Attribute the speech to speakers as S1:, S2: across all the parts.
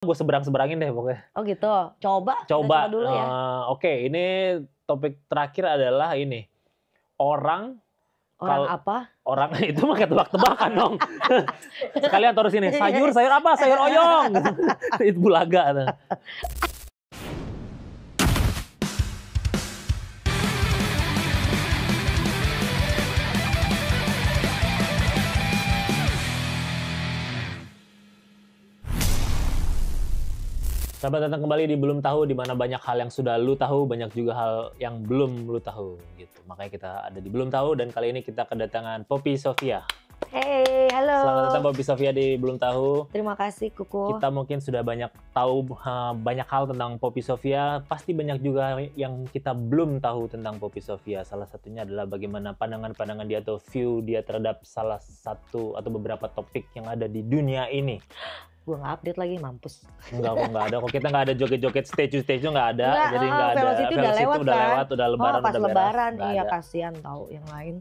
S1: Gue seberang-seberangin deh pokoknya.
S2: Oh gitu. Coba, kita
S1: Coba
S2: coba dulu ya.
S1: Oke, ini topik terakhir adalah ini. Orang
S2: apa?
S1: Orang itu mah kayak tebak-tebakan dong. Sekalian taruh sini, sayur apa? Sayur oyong. Itu bulaga tuh. Selamat datang kembali di Belum Tahu, di mana banyak hal yang sudah lu tahu, banyak juga hal yang belum lu tahu gitu. Makanya kita ada di Belum Tahu dan kali ini kita kedatangan Poppy Sofia.
S2: Hey, halo.
S1: Selamat datang Poppy Sofia di Belum Tahu.
S2: Terima kasih Kuku.
S1: Kita mungkin sudah banyak tahu banyak hal tentang Poppy Sofia. Pasti banyak juga yang kita belum tahu tentang Poppy Sofia. Salah satunya adalah bagaimana pandangan-pandangan dia atau view dia terhadap salah satu atau beberapa topik yang ada di dunia ini.
S2: Gue nggak update lagi, mampus.
S1: Enggak ada. Kok kita nggak ada joget-joget statue nggak ada. Jadi nggak ada.
S2: Velocity udah lewat kan?
S1: Udah lebaran,
S2: pas
S1: udah
S2: lebaran,
S1: beres.
S2: iya kasihan tahu yang lain.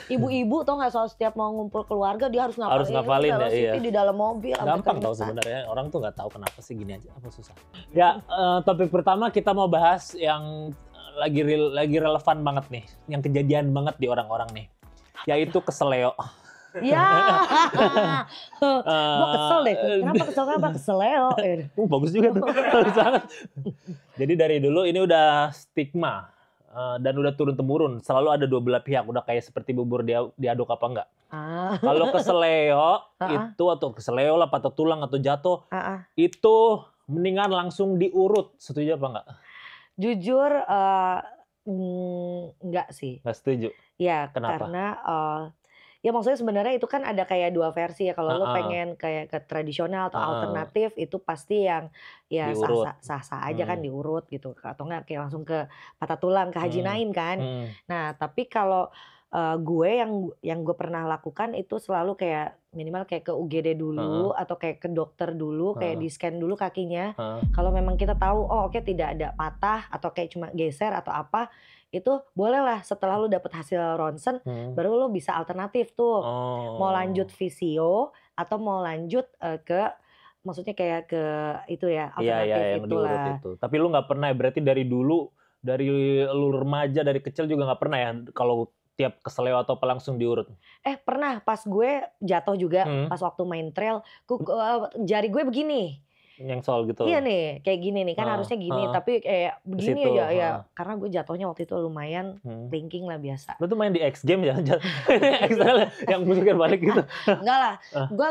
S2: Ibu-ibu tau nggak, soal setiap mau ngumpul keluarga dia harus
S1: ngapalin ya,
S2: Velocity
S1: iya.
S2: di dalam mobil.
S1: Gampang tau sebenarnya. Orang tuh nggak tahu kenapa sih gini aja, apa susah. Ya, topik pertama kita mau bahas yang lagi relevan banget nih, yang kejadian banget di orang-orang nih, yaitu keseleo.
S2: Ya, gue kesel deh. Kenapa keseleo?
S1: Bagus juga tuh, bagus banget. Jadi dari dulu ini udah stigma dan udah turun-temurun. Selalu ada dua belah pihak, udah kayak seperti bubur diaduk apa enggak. Kalau keseleo itu atau keseleo lah, patah tulang atau jatuh, itu mendingan langsung diurut. Setuju apa enggak?
S2: Jujur, enggak sih.
S1: Nggak setuju?
S2: Ya,
S1: kenapa?
S2: Karena ya maksudnya sebenarnya itu kan ada kayak dua versi ya. Kalau lo pengen kayak ke tradisional atau alternatif, itu pasti yang ya sah-sah aja kan diurut gitu. Atau enggak kayak langsung ke patah tulang, ke Haji Naim kan. Nah tapi kalau gue yang gue pernah lakukan itu selalu kayak minimal kayak ke UGD dulu atau kayak ke dokter dulu, kayak di scan dulu kakinya. Kalau memang kita tahu oke, tidak ada patah atau kayak cuma geser atau apa, itu bolehlah setelah lu dapet hasil ronsen baru lu bisa alternatif tuh. Mau lanjut visio atau mau lanjut ke maksudnya kayak ke itu ya, alternatif
S1: yang
S2: itulah.
S1: diurut itu. Tapi lu nggak pernah ya, berarti dari dulu, dari lu remaja, dari kecil juga nggak pernah ya kalau tiap keseleo atau apa langsung diurut?
S2: Pernah, pas gue jatuh juga pas waktu main trail, jari gue begini.
S1: Nyengsol gitu.
S2: Iya nih, kayak gini nih, kan harusnya gini, tapi kayak begini
S1: situ,
S2: aja ya. Karena gue jatuhnya waktu itu lumayan thinking lah biasa.
S1: Lu tuh main di X Games ya? XL yang musiknya balik gitu.
S2: Enggak lah,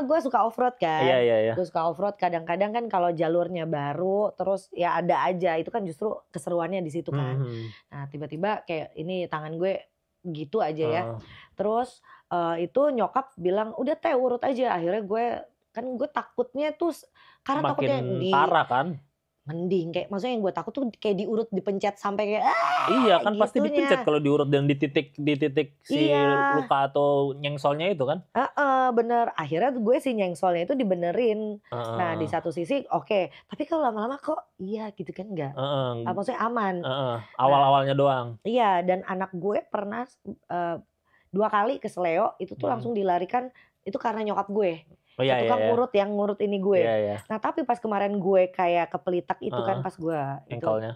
S2: gue suka off-road kan.
S1: Iya.
S2: Gue suka off-road, kadang-kadang kan kalau jalurnya baru, terus ya ada aja, itu kan justru keseruannya di situ kan. Nah tiba-tiba kayak ini tangan gue gitu aja ya. Terus itu nyokap bilang, udah teh urut aja. Akhirnya gue takutnya tuh karena takutnya
S1: parah kan?
S2: Mending kayak maksudnya yang gue takut tuh kayak diurut, dipencet sampai kayak
S1: iya kan pasti dipencet kalau diurut dan di titik si luka atau nyengsolnya itu kan.
S2: Bener, akhirnya gue si nyengsolnya itu dibenerin. Nah di satu sisi oke, tapi kalau lama-lama kok iya gitu kan enggak. Maksudnya aman.
S1: Awal-awalnya doang.
S2: Iya, dan anak gue pernah 2 kali keseleo itu tuh langsung dilarikan itu karena nyokap gue. Tukang urut yang ngurut ini gue. Nah tapi pas kemarin gue kayak kepelitak itu kan pas gue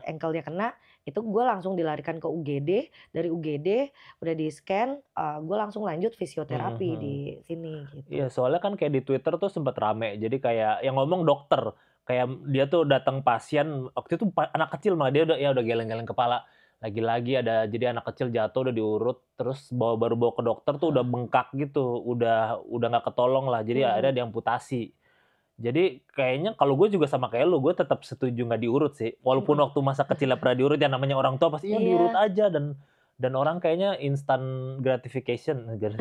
S2: engkelnya kena, itu gue langsung dilarikan ke UGD. Dari UGD udah di scan, gue langsung lanjut fisioterapi di sini gitu.
S1: Iya, soalnya kan kayak di Twitter tuh sempat rame. Jadi kayak yang ngomong dokter, kayak dia tuh datang pasien waktu itu anak kecil, malah dia udah geleng-geleng kepala. Lagi-lagi ada, jadi anak kecil jatuh udah diurut, terus baru bawa ke dokter tuh udah bengkak gitu, udah nggak ketolong lah, jadi ada diamputasi. Jadi kayaknya kalau gue juga sama kayak lu, gue tetap setuju nggak diurut sih, walaupun waktu masa kecilnya pernah diurut, ya namanya orang tua pasti diurut aja, dan orang kayaknya instant gratification gitu.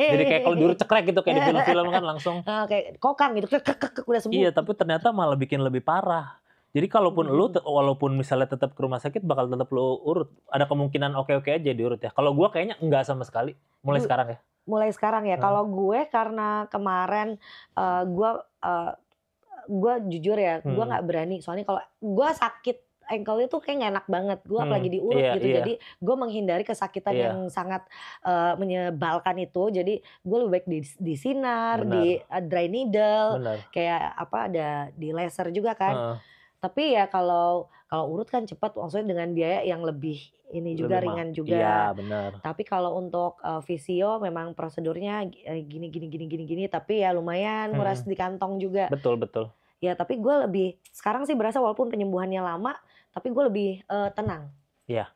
S1: Jadi kayak kalau diurut cekrek gitu kayak di film-film kan langsung
S2: kayak kokang gitu, udah sembuh.
S1: Iya, tapi ternyata malah bikin lebih parah. Jadi kalaupun lu walaupun misalnya tetap ke rumah sakit bakal tetap lu urut. Ada kemungkinan oke-oke aja diurut ya. Kalau gue kayaknya enggak sama sekali. Mulai sekarang ya.
S2: Mulai sekarang ya. Kalau gue karena kemarin gue jujur ya, gue nggak berani. Soalnya kalau gue sakit ankle itu kayak nggak enak banget. Gue apalagi diurut
S1: Iya,
S2: gitu.
S1: iya,
S2: Jadi gue menghindari kesakitan yang
S1: iya,
S2: sangat menyebalkan itu. Jadi gue lebih baik di sinar, di
S1: benar,
S2: dry needle,
S1: benar.
S2: kayak apa ada di laser juga kan.
S1: Heeh,
S2: Tapi ya kalau urut kan cepat, maksudnya dengan biaya yang lebih ini
S1: lebih
S2: juga ringan
S1: iya,
S2: juga.
S1: benar.
S2: Tapi kalau untuk fisio memang prosedurnya gini gini gini gini gini, tapi ya lumayan nguras
S1: Mhm,
S2: di kantong juga.
S1: betul, betul.
S2: Ya tapi gue lebih sekarang sih berasa walaupun penyembuhannya lama, tapi gue lebih tenang.
S1: Iya,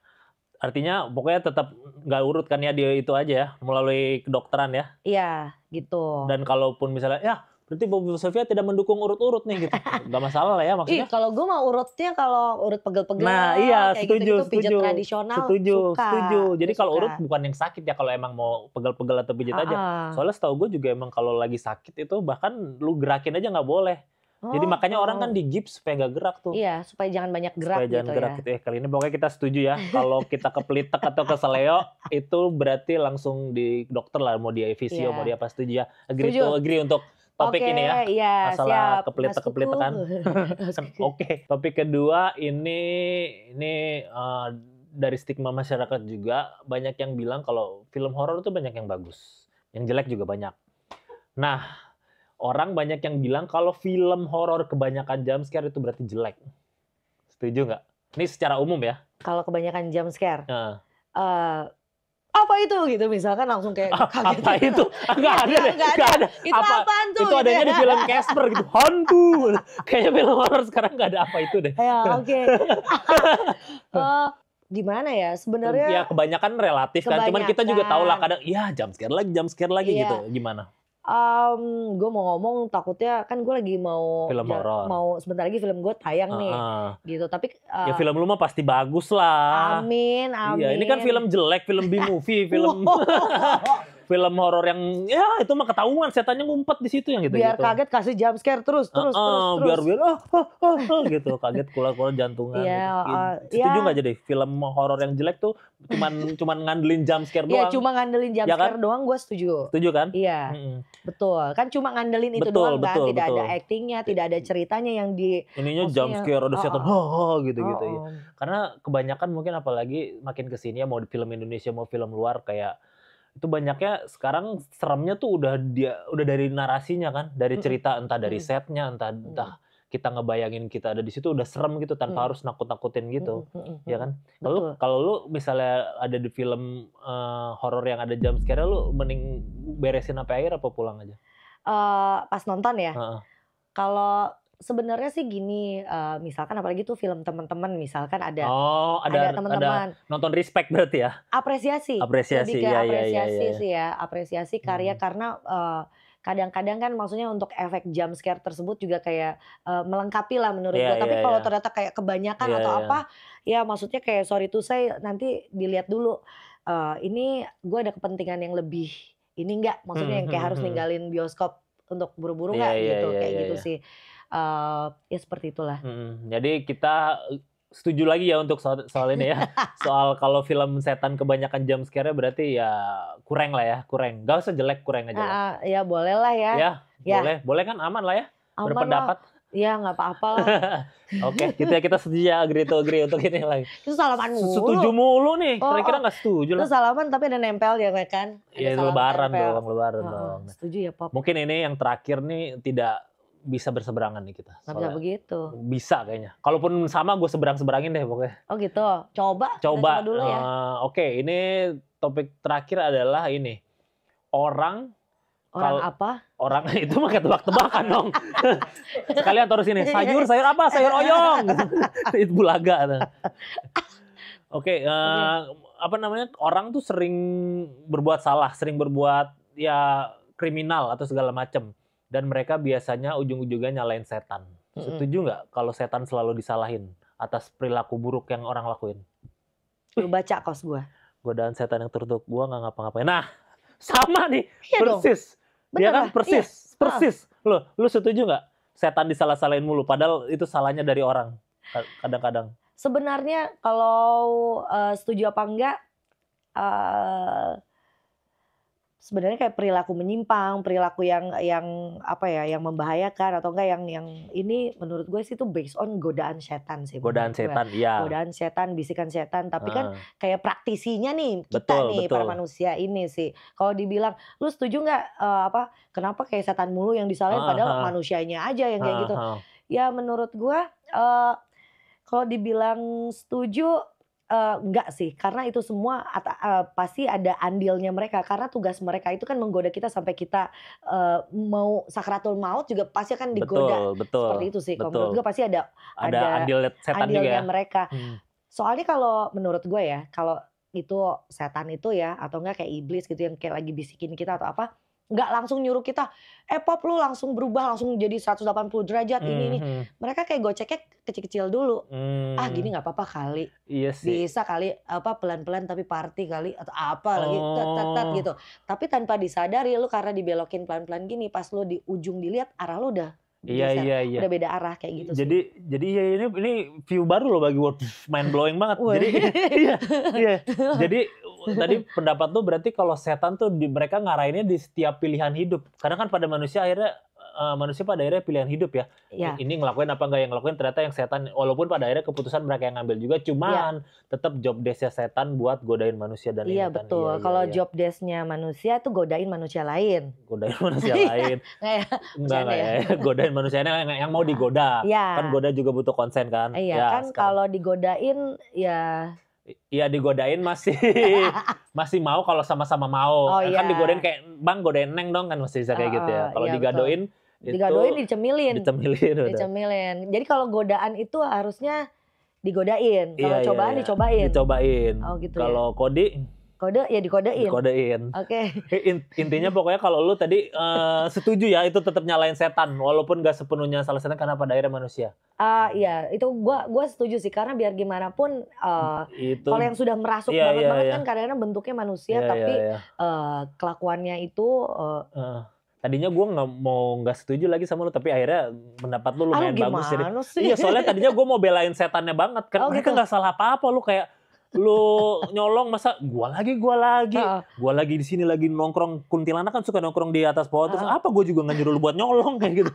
S1: artinya pokoknya tetap nggak urut kan ya, dia itu aja ya, melalui kedokteran ya?
S2: Iya gitu.
S1: Dan kalaupun misalnya, "Ya, berarti Bu Sofia tidak mendukung urut-urut nih," gitu. Nggak masalah lah ya
S2: Ih,
S1: maksudnya?
S2: kalau gue mah urutnya kalau urut pegel-pegel
S1: Nah, iya,
S2: kayak
S1: setuju,
S2: gitu-gitu, pijat
S1: setuju,
S2: tradisional
S1: setuju, setuju.
S2: suka,
S1: Jadi
S2: gue
S1: kalau urut
S2: suka.
S1: bukan yang sakit ya, kalau emang mau pegel-pegel atau pijit aja.
S2: Heeh.
S1: Soalnya setahu gue juga emang kalau lagi sakit itu bahkan lu gerakin aja nggak boleh. Jadi
S2: Oh,
S1: makanya orang kan
S2: oh.
S1: digips supaya nggak gerak tuh.
S2: Iya, supaya jangan banyak gerak
S1: Supaya jangan
S2: gitu
S1: gerak
S2: ya.
S1: gitu ya. Kali ini pokoknya kita setuju ya. Kalau kita ke Pelitek atau ke Seleo, itu berarti langsung di dokter lah. Mau dia fisio, mau
S2: Iya.
S1: dia apa, setuju ya. Agree to
S2: Setuju?
S1: agree untuk topik
S2: Oke,
S1: ini ya.
S2: iya
S1: Masalah
S2: siap Mas Kuku.
S1: kepelitek-kepelitekan.
S2: Mas Kuku.
S1: Oke, topik kedua ini dari stigma masyarakat juga banyak yang bilang kalau film horor itu banyak yang bagus, yang jelek juga banyak. Nah, orang banyak yang bilang kalau film horor kebanyakan jump scare itu berarti jelek. Setuju nggak? Ini secara umum ya.
S2: Kalau kebanyakan jump scare,
S1: Nah,
S2: eee, "Apa itu?" Gitu misalkan langsung kayak kaget.
S1: apa itu? Nggak ada deh,
S2: Nggak
S1: nggak
S2: ada.
S1: ada.
S2: "Itu apaan tuh?"
S1: Itu
S2: Gitu
S1: adanya
S2: ya.
S1: di film Casper gitu, hantu. Kayaknya film horor sekarang nggak ada apa itu deh.
S2: Ya, oke. Oh, gimana ya,
S1: Ya
S2: sebenarnya
S1: kebanyakan relatif kan, cuman kita juga tahu lah
S2: kebanyakan
S1: kadang, ya jump scare lagi gitu,
S2: iya.
S1: gimana?
S2: Gue mau ngomong takutnya kan gue lagi
S1: Film horor.
S2: mau sebentar lagi film gue tayang nih,
S1: Heeh.
S2: gitu. Tapi,
S1: Ya film lu mah pasti bagus lah.
S2: amin
S1: Iya, ini kan
S2: amin.
S1: film jelek, film B-movie, film film horor yang ya itu mah ketahuan setannya ngumpet di situ yang
S2: Biar
S1: gitu-gitu.
S2: kaget kasih jump scare terus.
S1: Biar gitu, kaget keluar-keluar jantungan
S2: Iya,
S1: gitu. Setuju nggak jadi film horor yang jelek tuh cuman ngandelin jump scare
S2: iya
S1: doang?
S2: cuma ngandelin jump
S1: Ya
S2: scare
S1: kan?
S2: doang gue setuju.
S1: Setuju kan?
S2: Iya,
S1: Mm-mm.
S2: betul. Kan cuma ngandelin itu
S1: Betul,
S2: doang kan,
S1: betul,
S2: tidak ada
S1: betul.
S2: aktingnya, tidak ada ceritanya yang di
S1: Ininya jump
S2: maksudnya
S1: scare, ada setan, gitu-gitu ya.
S2: heeh.
S1: Karena kebanyakan mungkin apalagi makin kesini ya mau di film Indonesia mau film luar kayak itu banyaknya sekarang seremnya tuh udah dari narasinya kan, dari
S2: Mhm,
S1: cerita entah dari
S2: mhm,
S1: setnya, entah
S2: mhm,
S1: kita ngebayangin kita ada di situ udah serem gitu tanpa
S2: mhm,
S1: harus nakut-nakutin gitu,
S2: mhm,
S1: ya
S2: mhm.
S1: kan?
S2: Betul.
S1: Kalau lu misalnya ada di film horor yang ada jump scare lu mending beresin sampai akhir apa pulang aja?
S2: Pas nonton ya,
S1: Heeh.
S2: kalau sebenarnya sih gini, misalkan apalagi tuh film teman-teman misalkan ada
S1: Oh, ada
S2: teman-teman
S1: nonton Respect berarti ya?
S2: apresiasi,
S1: Apresiasi,
S2: lebih ke
S1: iya, iya, iya,
S2: apresiasi
S1: iya.
S2: sih ya, apresiasi karya
S1: Mhm.
S2: karena, kadang-kadang kan maksudnya untuk efek jump scare tersebut juga kayak, melengkapi lah menurut
S1: Iya,
S2: gua. Tapi
S1: iya,
S2: kalau
S1: iya.
S2: ternyata kayak kebanyakan
S1: Iya,
S2: atau
S1: iya.
S2: apa, ya maksudnya kayak sorry to say nanti dilihat dulu, ini gua ada kepentingan yang lebih ini enggak, maksudnya
S1: Mhm,
S2: yang kayak
S1: mhm,
S2: harus
S1: mhm.
S2: ninggalin bioskop untuk buru-buru
S1: Iya,
S2: nggak
S1: iya,
S2: gitu,
S1: iya,
S2: kayak
S1: iya,
S2: gitu
S1: iya.
S2: sih. Ya seperti itulah.
S1: Jadi kita setuju lagi ya untuk soal ini ya. Soal kalau film setan kebanyakan jump scare-nya berarti ya kurang lah ya, kurang. Nggak usah jelek, kurang aja lah.
S2: Heeh, ya bolehlah ya.
S1: Ya,
S2: Ya,
S1: boleh. Boleh kan aman lah ya
S2: aman lah.
S1: berpendapat.
S2: Ya nggak apa-apa lah.
S1: Oke, kita setuju ya, agree to agree untuk ini lagi.
S2: Itu salaman
S1: Setuju
S2: mulu.
S1: mulu nih,
S2: Oh,
S1: kira-kira
S2: oh.
S1: nggak setuju
S2: Itu
S1: lah.
S2: salaman tapi ada nempel ya kan? Ada
S1: Ya
S2: salaman
S1: lebaran
S2: nempel.
S1: dong, lebaran
S2: Heeh,
S1: dong.
S2: setuju ya Pop.
S1: Mungkin ini yang terakhir nih tidak bisa berseberangan nih kita.
S2: Nggak bisa begitu.
S1: Bisa kayaknya. Kalaupun sama gue seberangin deh pokoknya.
S2: Oh gitu. Coba, kita coba dulu ya.
S1: Oke, ini topik terakhir adalah ini.
S2: Orang apa?
S1: Orang itu mah kayak tebak-tebakan dong. Sekalian taruh sini, sayur apa? Sayur oyong. Itu bulaga. Oke, apa namanya? Orang tuh sering berbuat salah, sering berbuat ya kriminal atau segala macam. Dan mereka biasanya ujung-ujungnya nyalain setan. Setuju nggak kalau setan selalu disalahin atas perilaku buruk yang orang lakuin?
S2: Lu baca kos gua.
S1: Godaan setan yang tertutup gua nggak ngapa-ngapain. Nah, sama nih,
S2: Iya dong.
S1: persis.
S2: Bener
S1: Iya kan,
S2: lah,
S1: persis. Lu setuju nggak? Setan disalah-salahin mulu, padahal itu salahnya dari orang. Kadang-kadang.
S2: Sebenarnya kalau setuju apa enggak, sebenarnya kayak perilaku menyimpang, perilaku yang apa ya, yang membahayakan atau enggak yang ini menurut gue sih itu based on godaan setan sih.
S1: Godaan setan, iya.
S2: Godaan setan, bisikan setan. Tapi kan kayak praktisinya nih kita nih para manusia ini sih. Kalau dibilang, lu setuju nggak kenapa kayak setan mulu yang disalahin padahal manusianya aja yang kayak gitu. Ya menurut gue kalau dibilang setuju. Enggak sih, karena itu semua pasti ada andilnya mereka, karena tugas mereka itu kan menggoda kita sampai kita mau sakratul maut juga pasti akan digoda.
S1: Betul,
S2: seperti itu sih. Kalau menurut gue pasti ada
S1: andil setan
S2: andilnya
S1: juga ya?
S2: mereka. Soalnya kalau menurut gue ya, kalau itu setan itu ya, atau enggak kayak iblis gitu yang kayak lagi bisikin kita atau apa, nggak langsung nyuruh kita, Pop lu langsung berubah, langsung jadi 180 derajat ini. Mereka kayak goceknya kecil-kecil dulu. Gini nggak apa-apa kali.
S1: Iya sih.
S2: Bisa kali pelan-pelan tapi party kali atau apa lagi tet gitu. Tapi tanpa disadari lu karena dibelokin pelan-pelan gini, pas lu di ujung dilihat arah lu udah
S1: Iya.
S2: Udah beda arah kayak gitu
S1: sih. Jadi ya ini view baru loh bagi world, mind blowing banget. Jadi iya. Jadi tadi pendapat lu berarti kalau setan tuh mereka ngarahinnya di setiap pilihan hidup. Karena kan pada manusia pada akhirnya pilihan hidup ya. Ini ngelakuin apa enggak yang ngelakuin, ternyata yang setan walaupun pada akhirnya keputusan mereka yang ngambil juga, cuman tetap job desk-nya setan buat godain manusia dan
S2: Iya betul. Kalau job desk-nya manusia tuh godain manusia lain.
S1: Godain manusia lain. Enggak ya. Godain manusia yang mau digoda. Kan goda juga butuh konsen kan.
S2: Iya kan kalau digodain ya.
S1: Iya digodain masih mau kalau sama-sama mau. Kan digodain kayak Bang godain Neng dong kan masih bisa kayak gitu ya. Kalau digadoin
S2: dicemilin. Jadi kalau godaan itu harusnya digodain. Kalau cobaan dicobain. Oh gitu.
S1: Kalau kode ya dikodein.
S2: Oke.
S1: Intinya pokoknya kalau lu tadi setuju ya itu tetap nyalain setan walaupun gak sepenuhnya salah setan karena pada akhirnya manusia.
S2: Iya, itu gua setuju sih karena biar gimana pun kalau yang sudah merasuk banget kan kadang-kadang bentuknya manusia tapi kelakuannya itu
S1: tadinya gue nggak setuju lagi sama lu tapi akhirnya pendapat lu lumayan bagus
S2: sih.
S1: Iya soalnya tadinya gue mau belain setannya banget kan mereka nggak salah apa-apa lu kayak lu nyolong masa gua lagi di sini lagi nongkrong, kuntilanak kan suka nongkrong di atas pohon terus apa gue juga nggak nyuruh lu buat nyolong kayak gitu.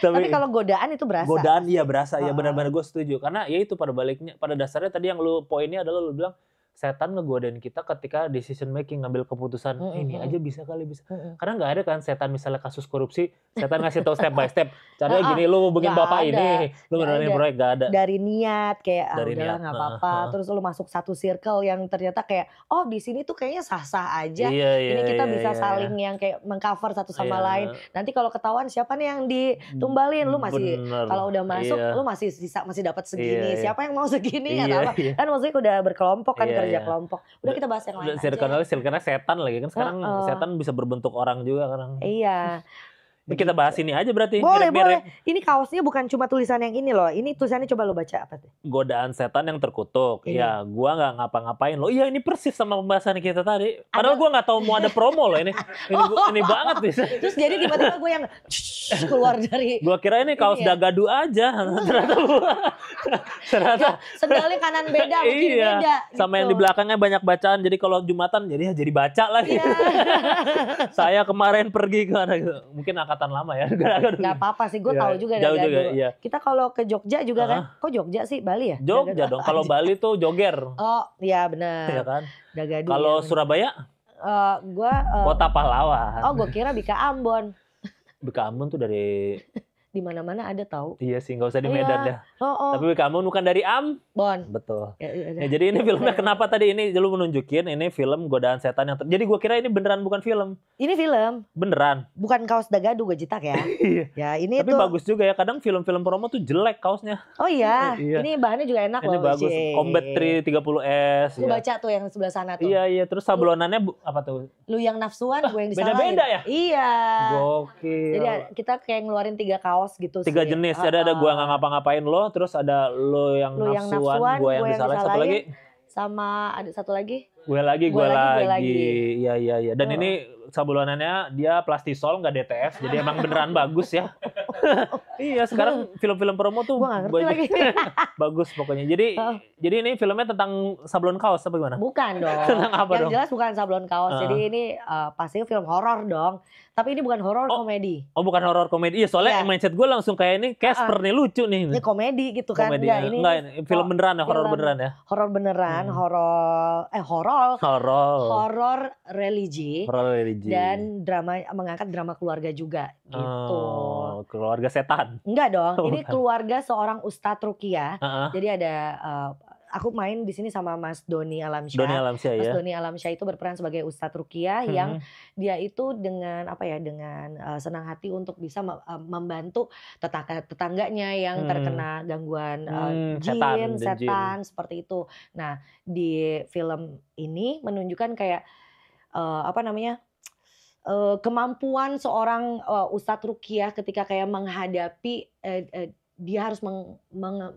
S2: Tapi kalau godaan itu berasa.
S1: Godaan iya berasa ya benar-benar gue setuju karena ya itu pada dasarnya tadi yang lu poinnya adalah lu bilang setan ngegodain kita ketika decision making ngambil keputusan ini aja bisa kali bisa karena nggak ada kan setan misalnya kasus korupsi setan ngasih tahu step by step caranya gini lu hubungin bapak ini lu benerin proyek gak ada
S2: dari niat kayak udahlah nggak apa-apa terus lu masuk satu circle yang ternyata kayak di sini tuh kayaknya sah-sah aja ini kita bisa saling yang kayak mengcover satu sama lain nanti kalau ketahuan siapa nih yang ditumbalin lu masih kalau udah masuk lu masih dapat segini siapa yang mau segini atau apa kan maksudnya udah berkelompok kan kerja kelompok. Udah kita bahas yang lain aja.
S1: Circle-nya setan lagi kan sekarang setan bisa berbentuk orang juga sekarang.
S2: Iya.
S1: Ini kita bahas ini aja berarti.
S2: Boleh. Ini kaosnya bukan cuma tulisan yang ini loh. Ini tulisannya coba lo baca apa tuh?
S1: Godaan setan yang terkutuk. Iya, gua nggak ngapa-ngapain loh. Iya, ini persis sama pembahasan kita tadi. Padahal gua nggak tahu mau ada promo loh ini. Ini banget nih.
S2: Terus jadi tiba-tiba gue yang keluar dari.
S1: Gua kira ini kaos dagadu aja. Ternyata
S2: sendalnya kanan beda, mungkin beda.
S1: Sama yang di belakangnya banyak bacaan. Jadi kalau Jumatan jadi baca lagi. Saya kemarin pergi ke mana gitu. Mungkin angkatan lama ya.
S2: Nggak apa-apa sih, gue tahu juga
S1: jauh juga, iya.
S2: Kita kalau ke Jogja juga kan. Kok Jogja sih? Bali ya?
S1: Jogja dong. Kalau Bali tuh joger.
S2: Oh, iya benar.
S1: Iya kan?
S2: Dagadu.
S1: Kalau Surabaya? Kota pahlawan.
S2: Oh, gue kira Bika Ambon.
S1: Bika Ambon tuh dari
S2: di mana-mana ada tahu.
S1: Iya sih, nggak usah di Medan dah. Tapi kamu bukan dari Ambon. Betul. Ya, jadi ini filmnya kenapa tadi ini lu menunjukin ini film Godaan Setan yang jadi gue kira ini beneran bukan film.
S2: Ini film.
S1: Beneran.
S2: Bukan kaos dagadu gue cetak ya. Ya ini
S1: tapi bagus juga ya. Kadang film-film promo tuh jelek kaosnya.
S2: Oh iya. Ini bahannya juga enak loh.
S1: Ini bagus. Combat 330S.
S2: Gue baca tuh yang sebelah sana tuh.
S1: Iya. Terus sablonannya apa tuh?
S2: Lu yang nafsuan, gue yang disalahin.
S1: Beda-beda ya?
S2: Iya.
S1: Gokil.
S2: Jadi kita kayak ngeluarin 3 kaos gitu
S1: 3 jenis. Ada gua nggak ngapa-ngapain lo, terus ada lo yang nafsuan, gua yang disalahin, satu lagi
S2: sama ada satu lagi
S1: gue lagi. Iya. Dan ini sablonannya dia plastisol nggak DTF, jadi emang beneran bagus ya. Iya, sekarang film-film promo tuh
S2: Gua nggak ngerti lagi.
S1: bagus pokoknya. Jadi ini filmnya tentang sablon kaos apa gimana?
S2: Bukan dong.
S1: Tentang apa
S2: Yang
S1: dong?
S2: jelas bukan sablon kaos. Jadi ini pasti film horor dong. Tapi ini bukan horor komedi.
S1: Oh, bukan horor komedi. Iya, soalnya mindset gue langsung kayak ini Casper nih, lucu nih.
S2: Ini komedi gitu kan.
S1: Komedi. Enggak, ini film beneran ya, horor beneran ya.
S2: Horor beneran, horor religi. Dan mengangkat drama keluarga juga gitu.
S1: Oh, keluarga setan.
S2: Enggak dong. Ini keluarga seorang Ustadz Ruqyah. Jadi ada aku main di sini sama Mas Doni Alamsyah. Mas Doni Alamsyah itu berperan sebagai Ustadz Ruqyah yang dia itu dengan senang hati untuk bisa membantu tetangganya yang terkena gangguan setan seperti itu. Nah, di film ini menunjukkan kayak kemampuan seorang Ustadz Ruqyah ketika kayak menghadapi dia harus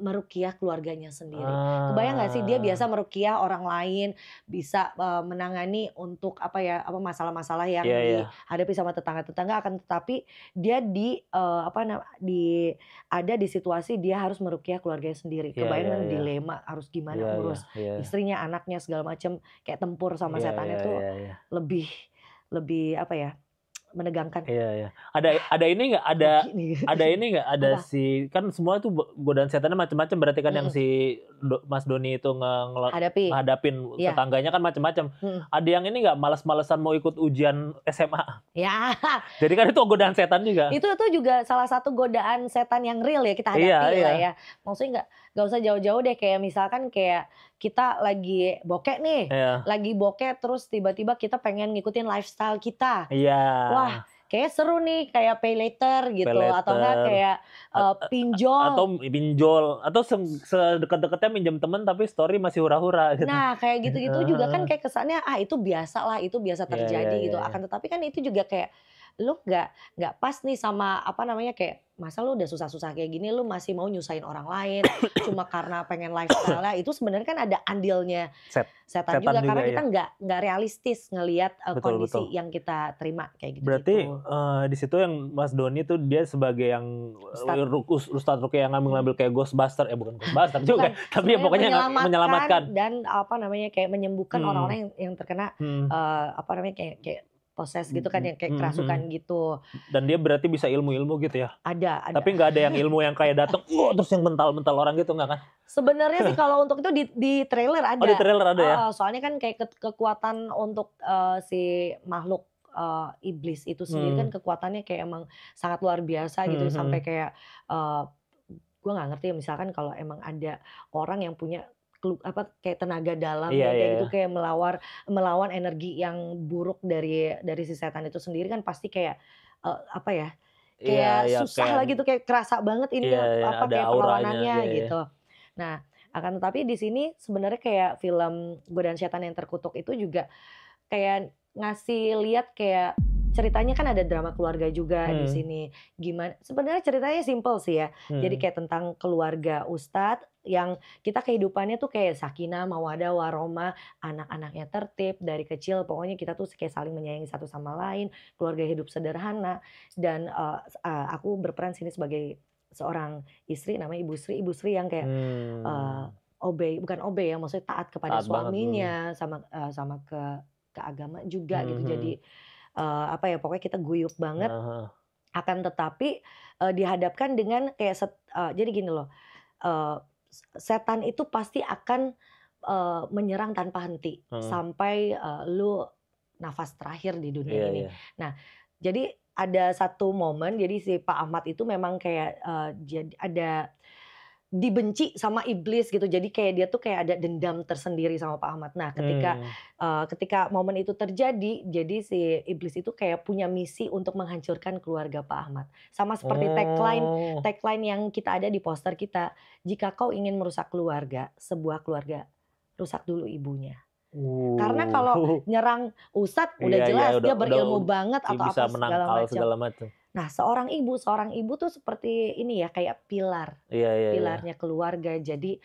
S2: meruqyah keluarganya sendiri. Kebayang nggak sih dia biasa meruqyah orang lain, bisa menangani untuk masalah-masalah yang dihadapi sama tetangga-tetangga, akan tetapi dia ada di situasi dia harus meruqyah keluarganya sendiri. Kebayang kan dilema harus gimana ngurus istrinya, anaknya segala macam, kayak tempur sama setannya tuh lebih menegangkan.
S1: Iya. Ada ini nggak? Ada si kan semua tuh godaan setannya macam-macam, berarti kan yang si Mas Doni itu ngadapin tetangganya kan macam-macam. Ada yang ini nggak malas-malesan mau ikut ujian SMA? Ya. Jadi kan itu godaan setan juga.
S2: Itu juga salah satu godaan setan yang real ya kita hadapi lah ya. Maksudnya nggak usah jauh-jauh deh, kayak misalkan kayak kita lagi bokeh nih, lagi bokeh terus tiba-tiba kita pengen ngikutin lifestyle kita. Wah, kayak seru nih, kayak pay later gitu, atau enggak kayak
S1: pinjol atau sedekat-dekatnya minjem temen tapi story masih hura-hura gitu.
S2: Nah, kayak gitu-gitu juga kan kayak kesannya itu biasa lah, itu biasa terjadi gitu. Akan tetapi kan itu juga kayak lu nggak pas nih sama kayak masa lu udah susah-susah kayak gini lu masih mau nyusahin orang lain cuma karena pengen lifestyle. Itu sebenarnya kan ada andilnya setan juga karena kita nggak realistis ngelihat kondisi yang kita terima kayak gitu.
S1: Berarti di situ yang Mas Doni tuh dia sebagai yang Ustadz Ruqyah yang ngambil kayak Ghostbuster, bukan Ghostbuster juga, tapi ya pokoknya menyelamatkan
S2: dan kayak menyembuhkan orang-orang yang terkena kayak proses gitu kan, yang kayak kerasukan gitu.
S1: Dan dia berarti bisa ilmu-ilmu gitu ya?
S2: Ada.
S1: Tapi nggak ada yang ilmu yang kayak datang, terus yang mental-mental orang gitu nggak kan?
S2: Sebenarnya sih kalau untuk itu di trailer ada.
S1: Oh, di trailer ada ya?
S2: Soalnya kan kayak kekuatan untuk si makhluk iblis itu sendiri kan kekuatannya kayak emang sangat luar biasa gitu. Sampai kayak gue nggak ngerti ya, misalkan kalau emang ada orang yang punya kayak tenaga dalam kayak gitu, kayak melawan energi yang buruk dari si setan itu sendiri kan pasti kayak susah lah gitu, kayak kerasa banget ini kayak perlawanannya gitu. Nah, akan tetapi di sini sebenarnya kayak film Godaan Setan yang Terkutuk itu juga kayak ngasih lihat kayak ceritanya kan ada drama keluarga juga di sini. Gimana? Sebenarnya ceritanya simple sih ya. Jadi kayak tentang keluarga Ustadz yang kita kehidupannya tuh kayak sakinah, mawadah, warahmah, anak-anaknya tertib dari kecil. Pokoknya kita tuh kayak saling menyayangi satu sama lain, keluarga hidup sederhana. Dan aku berperan sini sebagai seorang istri namanya Ibu Sri yang kayak bukan obey ya, maksudnya taat kepada suaminya, sama ke agama juga gitu. Jadi pokoknya kita guyup banget. Akan tetapi dihadapkan dengan kayak jadi gini loh, setan itu pasti akan menyerang tanpa henti sampai lu nafas terakhir di dunia ini. Nah, jadi ada satu momen, jadi si Pak Ahmad itu memang kayak jadi ada dibenci sama iblis gitu. Jadi kayak dia tuh kayak ada dendam tersendiri sama Pak Ahmad. Nah, ketika momen itu terjadi, jadi si iblis itu kayak punya misi untuk menghancurkan keluarga Pak Ahmad. Sama seperti tagline yang kita ada di poster kita. Jika kau ingin merusak keluarga, sebuah keluarga, rusak dulu ibunya. Karena kalau nyerang Ustadz udah jelas dia berilmu banget atau apa segala macam. Nah, seorang ibu tuh seperti ini ya, kayak pilarnya keluarga. Jadi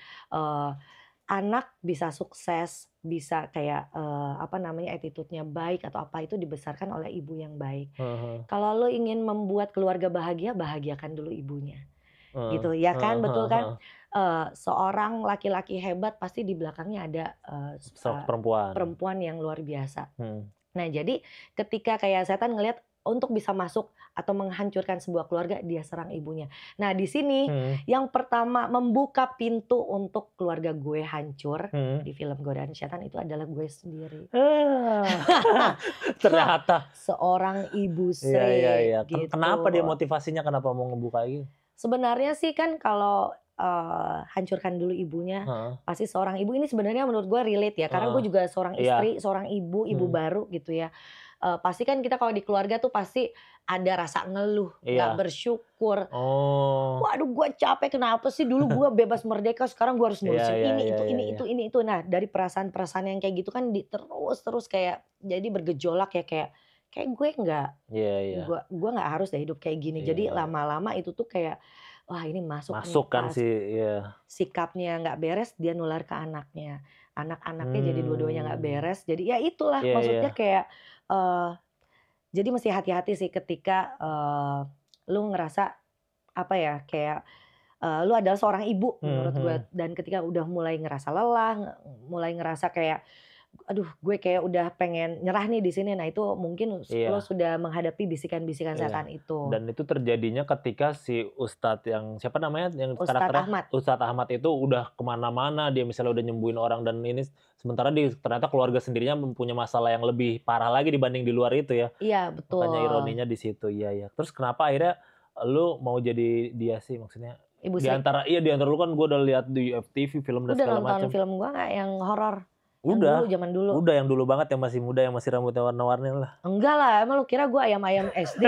S2: anak bisa sukses, bisa kayak apa namanya, attitude-nya baik atau apa itu dibesarkan oleh ibu yang baik.
S1: Heeh.
S2: Kalau lo ingin membuat keluarga bahagia, bahagiakan dulu ibunya,
S1: Heeh.
S2: gitu ya
S1: Heeh
S2: kan, betul
S1: heeh
S2: kan?
S1: heeh.
S2: Seorang laki-laki hebat pasti di belakangnya ada
S1: Sosok perempuan.
S2: perempuan yang luar biasa.
S1: Hmm.
S2: Nah, jadi ketika kayak setan ngelihat untuk bisa masuk atau menghancurkan sebuah keluarga, dia serang ibunya. Nah, di sini
S1: Hmm.
S2: yang pertama membuka pintu untuk keluarga gue hancur
S1: Hmm.
S2: di film Godaan Setan itu adalah gue sendiri.
S1: Ternyata.
S2: Seorang ibu
S1: Iya iya
S2: Sri
S1: iya.
S2: gitu.
S1: Kenapa dia motivasinya kenapa mau ngebuka gitu?
S2: Sebenarnya sih kan kalau hancurkan dulu ibunya,
S1: Heeh.
S2: pasti seorang ibu ini sebenarnya menurut gue relate ya, karena gue
S1: Heeh.
S2: juga seorang
S1: Iya.
S2: istri, seorang ibu, ibu baru gitu ya. Pasti kan kita kalau di keluarga tuh pasti ada rasa ngeluh, nggak
S1: Iya.
S2: bersyukur.
S1: Oh.
S2: Waduh gue capek, kenapa sih dulu gue bebas merdeka, sekarang gue harus ngurusin
S1: Iya,
S2: ini,
S1: iya,
S2: itu,
S1: iya,
S2: ini,
S1: iya.
S2: itu, ini, itu. Nah, dari perasaan-perasaan yang kayak gitu kan terus kayak jadi bergejolak ya, kayak gue nggak,
S1: Iya, iya.
S2: gue nggak harus deh hidup kayak gini.
S1: Iya,
S2: Jadi
S1: iya.
S2: lama-lama itu tuh kayak, wah ini masuk nih
S1: Masuk kan
S2: pas
S1: sih, iya.
S2: sikapnya nggak beres, dia nular ke anaknya. Anak-anaknya jadi dua-duanya nggak beres. Jadi ya itulah
S1: Iya, iya.
S2: maksudnya kayak jadi mesti hati-hati sih ketika lu ngerasa apa ya, kayak lu adalah seorang ibu menurut gue, dan ketika udah mulai ngerasa lelah, mulai ngerasa kayak aduh gue kayak udah pengen nyerah nih di sini. Nah, itu mungkin lo
S1: Iya.
S2: sudah menghadapi bisikan-bisikan
S1: Iya.
S2: setan itu.
S1: Dan itu terjadinya ketika si Ustadz yang siapa namanya yang
S2: Ustadz
S1: karakternya
S2: Ahmad.
S1: Ustadz Ahmad itu udah kemana-mana, dia misalnya udah nyembuhin orang dan ini, sementara ternyata keluarga sendirinya mempunyai masalah yang lebih parah lagi dibanding di luar itu ya.
S2: Iya, betul.
S1: Makanya ironinya di situ. Iya, iya. Terus kenapa akhirnya lu mau jadi dia sih, maksudnya
S2: Ibu
S1: di
S2: Sri.
S1: antara lu kan gue udah lihat di FTV film dan
S2: Udah
S1: segala
S2: nonton
S1: macam.
S2: film gua nggak yang horor?
S1: Udah.
S2: Yang zaman dulu.
S1: Udah yang dulu banget, yang masih muda, yang masih rambutnya warna-warni lah.
S2: Enggak lah, emang lu kira gua ayam-ayam SD?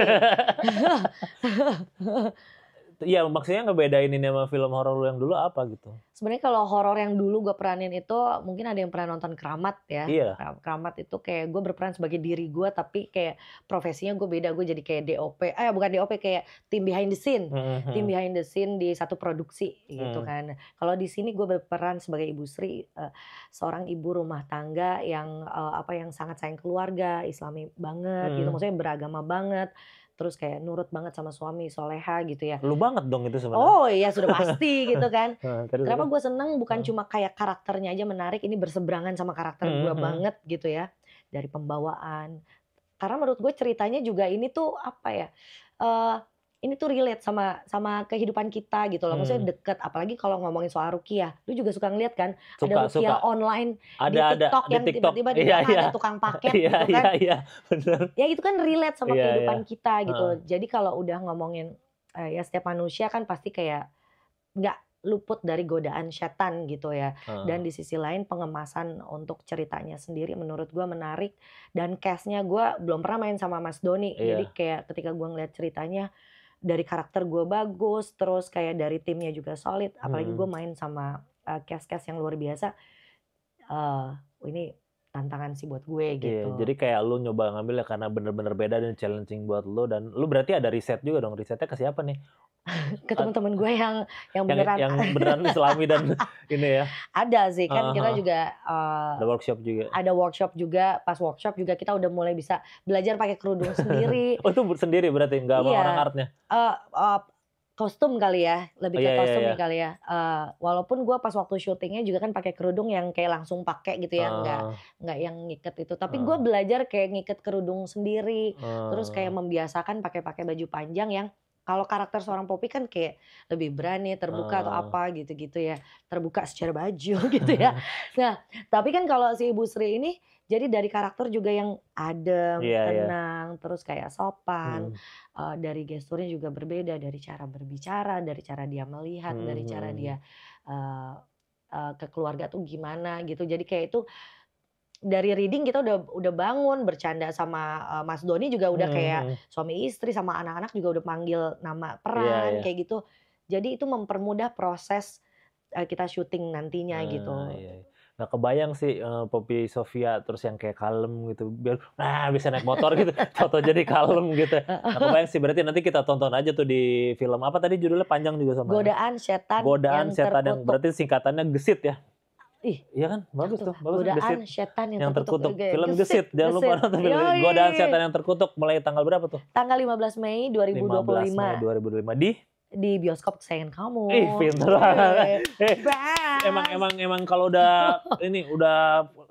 S1: Iya, maksudnya ngebedain ini sama film horor lu yang dulu apa gitu?
S2: Sebenarnya kalau horor yang dulu gue peranin itu mungkin ada yang pernah nonton Keramat ya.
S1: Iya.
S2: Keramat itu kayak gue berperan sebagai diri gue, tapi kayak profesinya gue beda, gue jadi kayak DOP. Bukan DOP, kayak tim behind the scene. Tim behind the scene di satu produksi gitu kan. Kalau di sini gue berperan sebagai Ibu Sri, seorang ibu rumah tangga yang yang sangat sayang keluarga, Islami banget gitu, maksudnya beragama banget. Terus kayak nurut banget sama suami, soleha gitu ya.
S1: Lu banget dong itu sebenarnya.
S2: Oh iya, sudah pasti gitu kan. Kenapa
S1: Terus.
S2: gue seneng bukan cuma kayak karakternya aja menarik, ini berseberangan sama karakter gue banget gitu ya. Dari pembawaan. Karena menurut gue ceritanya juga ini tuh apa ya, ini tuh relate sama kehidupan kita gitu loh. Maksudnya deket, apalagi kalau ngomongin soal ruqyah. Lu juga suka ngeliat kan, ada ruqyah online di TikTok yang tiba-tiba di belakang ada tukang paket gitu kan.
S1: Iya, bener.
S2: Ya itu kan relate sama
S1: Iya,
S2: kehidupan
S1: iya.
S2: kita gitu. Jadi kalau udah ngomongin ya setiap manusia kan pasti kayak nggak luput dari godaan setan gitu ya. Dan di sisi lain pengemasan untuk ceritanya sendiri menurut gue menarik. Dan cast-nya gue belum pernah main sama Mas Doni.
S1: Iya.
S2: Jadi kayak ketika gue ngeliat ceritanya, dari karakter gue bagus, terus kayak dari timnya juga solid. Apalagi gue main sama cast-cast yang luar biasa. Ini tantangan sih buat gue gitu.
S1: Iya, jadi kayak lu nyoba ngambil ya karena bener-bener beda dan challenging buat lu, dan lu berarti ada riset juga dong. Risetnya ke siapa nih?
S2: Ke teman-teman gue yang beneran
S1: yang beneran Islami dan ini ya.
S2: Ada sih kan, kita juga
S1: ada workshop juga.
S2: Ada workshop juga. Pas workshop juga kita udah mulai bisa belajar pakai kerudung sendiri.
S1: Oh, itu sendiri berarti, nggak sama orang artnya?
S2: Kostum kali ya, lebih ke
S1: Iya,
S2: kostum
S1: iya.
S2: kali ya. Walaupun gue pas waktu syutingnya juga kan pakai kerudung yang kayak langsung pakai gitu ya, nggak yang ngiket itu. Tapi gue belajar kayak ngiket kerudung sendiri, terus kayak membiasakan pakai baju panjang yang kalau karakter seorang Poppy kan kayak lebih berani, terbuka atau apa gitu-gitu ya, terbuka secara baju gitu ya. Nah, tapi kan kalau si Ibu Sri ini jadi dari karakter juga yang adem, tenang, terus kayak sopan. Dari gesturnya juga berbeda, dari cara berbicara, dari cara dia melihat, dari cara dia ke keluarga tuh gimana gitu. Jadi kayak itu dari reading kita udah bangun, bercanda sama Mas Doni juga udah kayak suami istri, sama anak-anak juga udah panggil nama peran kayak gitu. Jadi itu mempermudah proses kita syuting nantinya gitu.
S1: Iya. Nggak kebayang sih Poppy Sofia terus yang kayak kalem gitu, biar bisa naik motor gitu, foto jadi kalem gitu. Nggak kebayang sih, berarti nanti kita tonton aja tuh di film apa tadi judulnya, panjang juga sama.
S2: Godaan Setan
S1: yang
S2: Terkutuk.
S1: berarti singkatannya gesit ya.
S2: Ih,
S1: Iya kan? Bagus tuh. Bagus.
S2: Godaan setan
S1: yang terkutuk. Film Gesit. Jangan lupa nonton film Godaan Setan yang Terkutuk. Mulai tanggal berapa tuh?
S2: Tanggal 15 Mei 2025.
S1: 15 Mei 2025 di
S2: bioskop kesayangan kamu.
S1: Ih, pinter banget. Emang kalau udah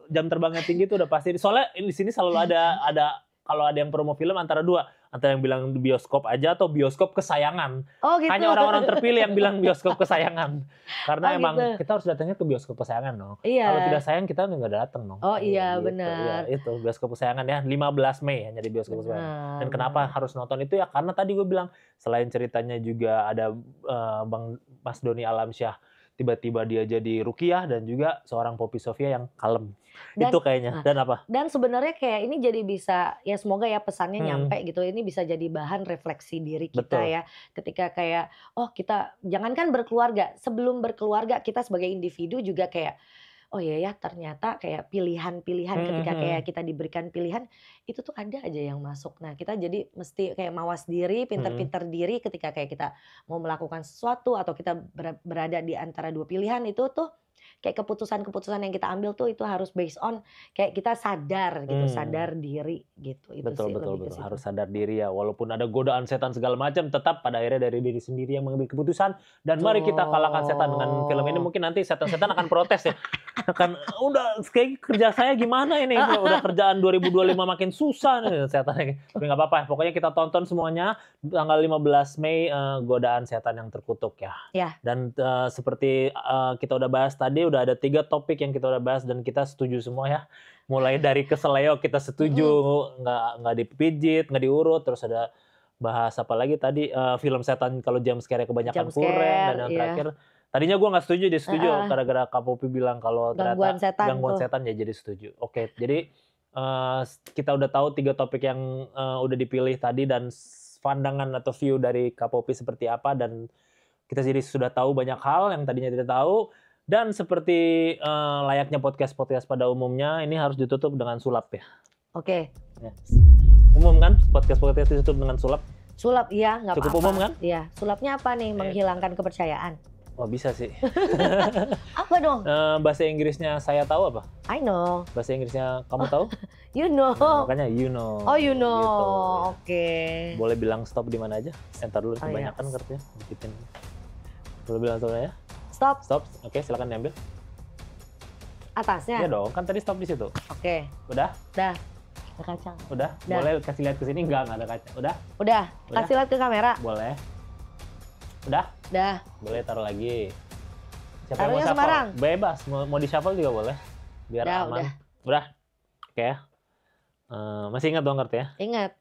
S1: jam terbangnya tinggi tuh udah pasti. Soalnya di sini selalu ada kalau ada yang promo film antara dua, antara yang bilang bioskop aja atau bioskop kesayangan.
S2: Oh gitu.
S1: Hanya orang-orang terpilih yang bilang bioskop kesayangan. Karena emang
S2: gitu.
S1: kita harus datangnya ke bioskop kesayangan dong.
S2: Iya.
S1: Kalau tidak sayang kita nggak datang dong.
S2: Oh iya
S1: gitu.
S2: benar.
S1: Ya, itu bioskop kesayangan ya 15 Mei hanya di bioskop kesayangan. Dan kenapa harus nonton itu ya? Karena tadi gue bilang selain ceritanya juga ada Bang Mas Doni Alamsyah, tiba-tiba dia jadi Rukiah, dan juga seorang Poppy Sofia yang kalem. Itu kayaknya. Dan apa?
S2: Dan sebenarnya kayak ini jadi bisa, ya semoga ya pesannya nyampe gitu. Ini bisa jadi bahan refleksi diri kita. Betul. Ya. Ketika kayak, oh kita, jangankan berkeluarga. Sebelum berkeluarga kita sebagai individu juga kayak, oh iya ya ternyata kayak pilihan-pilihan ketika kayak kita diberikan pilihan, itu tuh ada aja yang masuk. Nah kita jadi mesti kayak mawas diri, pinter-pinter diri ketika kayak kita mau melakukan sesuatu atau kita berada di antara dua pilihan itu tuh kayak keputusan-keputusan yang kita ambil tuh itu harus based on kayak kita sadar gitu, sadar diri gitu. Itu
S1: betul,
S2: sih
S1: betul. Harus sadar diri ya, walaupun ada godaan setan segala macam, tetap pada akhirnya dari diri sendiri yang mengambil keputusan. Dan mari kita kalahkan setan dengan film ini. Mungkin nanti setan-setan akan protes ya. Akan udah kayak kerja saya gimana ini, udah kerjaan 2025 makin susah nih setannya. Tapi nggak apa-apa, pokoknya kita tonton semuanya tanggal 15 Mei Godaan Setan yang Terkutuk ya. Dan seperti kita udah bahas tadi, udah ada 3 topik yang kita udah bahas dan kita setuju semua ya. Mulai dari keseleo kita setuju, nggak dipijit, nggak diurut, terus ada bahas apa lagi tadi, film setan kalau jam scare kebanyakan kurang, dan yang terakhir tadinya gue nggak setuju, dia setuju gara-gara Kak Poppy bilang kalau ternyata gangguan setan ya jadi setuju. Oke, jadi kita udah tahu 3 topik yang udah dipilih tadi dan pandangan atau view dari Kak Poppy seperti apa, dan kita jadi sudah tahu banyak hal yang tadinya tidak tahu. Dan seperti layaknya podcast-podcast pada umumnya, ini harus ditutup dengan sulap ya.
S2: Oke.
S1: Ya. Umum kan podcast-podcast ditutup dengan sulap?
S2: Sulap iya, nggak apa-apa.
S1: Cukup umum kan?
S2: Iya. Sulapnya apa nih? Menghilangkan kepercayaan.
S1: Oh bisa sih.
S2: Apa dong?
S1: Bahasa Inggrisnya saya tahu apa?
S2: I know.
S1: Bahasa Inggrisnya kamu tahu?
S2: You know.
S1: Nah, makanya you know.
S2: Oh you know.
S1: Gitu.
S2: Oke.
S1: Boleh bilang stop di mana aja? Entar dulu kebanyakan kartunya. Dikitin. Boleh bilang stop ya?
S2: Stop.
S1: Stop. Oke, silakan diambil.
S2: Atasnya?
S1: Iya dong, kan tadi stop di situ.
S2: Oke.
S1: Udah?
S2: Udah. Ada kaca.
S1: Udah? Boleh kasih lihat ke sini? Enggak ada kaca. Udah?
S2: Udah. Kasih lihat ke kamera.
S1: Boleh. Udah?
S2: Udah.
S1: Boleh taruh lagi. Siapa
S2: taruhnya
S1: yang mau
S2: sembarang.
S1: Bebas, mau di shuffle juga boleh. Biar aman. Udah. Oke ya. Masih ingat dong kartunya?
S2: Ingat.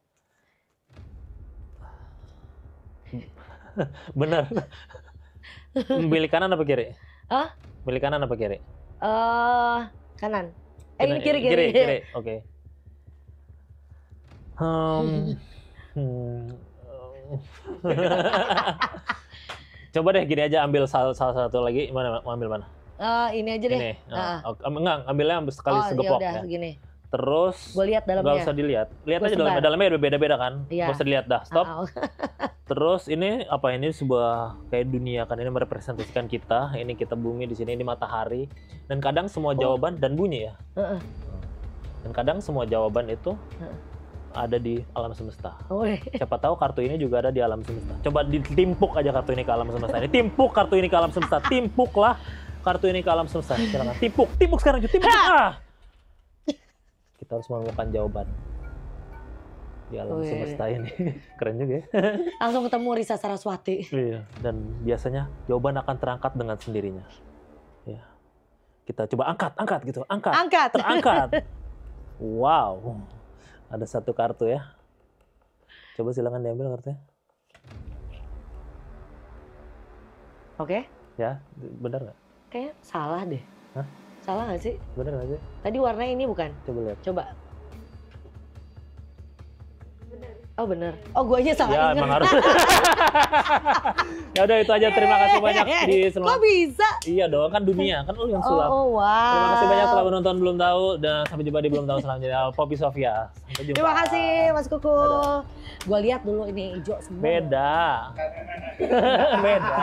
S1: Bener. Pilih kanan apa kiri?
S2: Hah?
S1: Pilih kanan apa kiri?
S2: Kanan. Ini kiri.
S1: Oke. Coba deh gini aja, ambil salah satu lagi. Mana mau ambil mana?
S2: Ini aja deh.
S1: Ini. Enggak, ambilnya sekali segepok
S2: ya.
S1: Segini. Terus
S2: gue lihat dalamnya.
S1: Gak usah dilihat. Lihat aja dalamnya beda-beda kan.
S2: Iya.
S1: Gak usah dilihat dah. Stop. Terus ini apa, ini sebuah kayak dunia kan, ini merepresentasikan kita. Ini kita bumi di sini, ini matahari. Dan kadang semua jawaban dan bunyi ya. Dan kadang semua jawaban itu ada di alam semesta. Siapa tahu kartu ini juga ada di alam semesta. Coba ditimpuk aja kartu ini ke alam semesta. Ini timpuk kartu ini ke alam semesta. Timpuklah kartu ini ke alam semesta. Silakan. Timpuk sekarang juga. Timpuk. Kita harus menemukan jawaban di alam semesta ini. Keren juga ya.
S2: Langsung ketemu Risa Saraswati.
S1: Iya. Dan biasanya jawaban akan terangkat dengan sendirinya. Ya. Kita coba angkat gitu. Angkat. Terangkat. Wow. Ada satu kartu ya. Coba silakan diambil kartunya.
S2: Oke.
S1: Ya, benar nggak?
S2: Kayaknya salah deh.
S1: Hah?
S2: Salah nggak sih?
S1: Benar nggak sih?
S2: Tadi warnanya ini bukan?
S1: Coba lihat.
S2: Coba. Oh bener. Oh guanya salah
S1: ya,
S2: ingat.
S1: Emang harus. Ya udah itu aja, terima kasih banyak di semua.
S2: Kok bisa?
S1: Iya dong, kan dunia, kan lu yang sulap.
S2: Oh wow.
S1: Terima kasih banyak telah menonton Belum Tahu, dan sampai jumpa di Belum Tahu selanjutnya. Poppy Sofia. Sampai jumpa.
S2: Terima kasih Mas Kuku. Gua lihat dulu ini hijau semua.
S1: Beda. Beda.